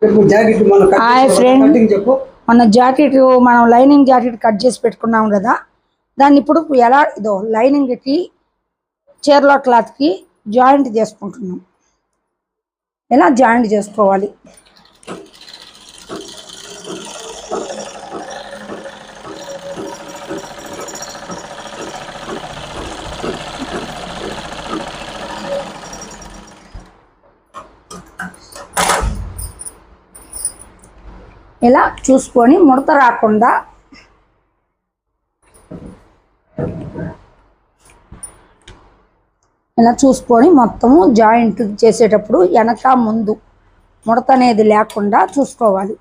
Hi friend, మన jacket మనం lining jacket cut చేసి పెట్టుకున్నాం కదా, దాన్ని ఇప్పుడు ఎలా ఇదో లైనింగ్కి చీరల క్లాత్కి జాయింట్ చేసుకుంటున్నాం. ఎలా జాయింట్ చేసుకోవాలి ఇలా చూసుకొని ముడత రాకుండా ఇలా చూసుకొని మొత్తము జాయింట్ చేసేటప్పుడు వెనక ముందు ముడత అనేది లేకుండా చూసుకోవాలి.